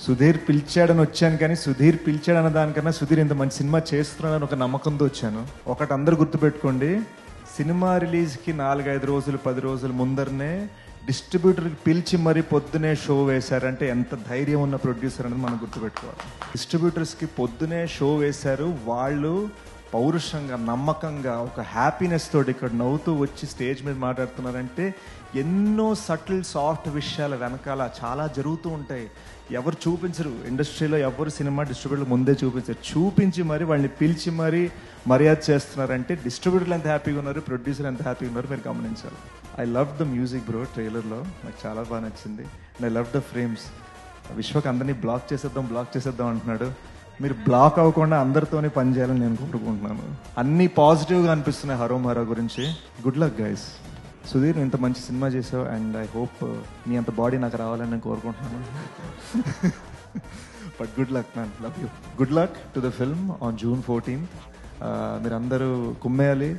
సుధీర్ పిలిచాడని వచ్చాను, కానీ సుధీర్ పిలిచాడన్న దానికన్నా సుధీర్ ఇంత మంచి సినిమా చేస్తున్నాడని ఒక నమ్మకంతో వచ్చాను. ఒకటి అందరు గుర్తుపెట్టుకోండి, సినిమా రిలీజ్కి 4-5 రోజులు 10 రోజుల ముందరనే డిస్ట్రిబ్యూటర్కి పిలిచి మరీ పొద్దునే షో వేశారంటే ఎంత ధైర్యం ఉన్న ప్రొడ్యూసర్ అనేది మనం గుర్తుపెట్టుకోవాలి. డిస్ట్రిబ్యూటర్స్కి పొద్దునే షో వేశారు, వాళ్ళు పౌరుషంగా నమ్మకంగా ఒక హ్యాపీనెస్ తోటి ఇక్కడ నవ్వుతూ వచ్చి స్టేజ్ మీద మాట్లాడుతున్నారంటే ఎన్నో సటిల్ సాఫ్ట్ విషయాల వెనకాల చాలా జరుగుతూ ఉంటాయి. ఎవరు చూపించరు, ఇండస్ట్రీలో ఎవరు సినిమా డిస్ట్రిబ్యూటర్లు ముందే చూపించరు, చూపించి మరి వాళ్ళని పిలిచి మరీ మర్యాద చేస్తున్నారంటే డిస్ట్రిబ్యూటర్లు ఎంత హ్యాపీగా ఉన్నారు, ప్రొడ్యూసర్ ఎంత హ్యాపీగా ఉన్నారు మీరు గమనించాలి. I love the music bro, ట్రైలర్లో నాకు చాలా బాగా నచ్చింది. And I love the frames. Vishwak అందరినీ బ్లాక్ చేసేద్దాం అంటున్నాడు. మీరు బ్లాక్ అవ్వకుండా అందరితోనే పని చేయాలని నేను కోరుకుంటున్నాను. అన్నీ పాజిటివ్గా అనిపిస్తున్నాయి హరోం హరా గురించి. Good luck guys. సుధీర్, ఇంత మంచి సినిమా చేసావు అండ్ ఐ హోప్ నీ అంత బాడీ నాకు రావాలని నేను కోరుకుంటున్నాను. But good luck man, love you. Good luck to the film on June 14th. మీరందరూ కుమ్మేయాలి.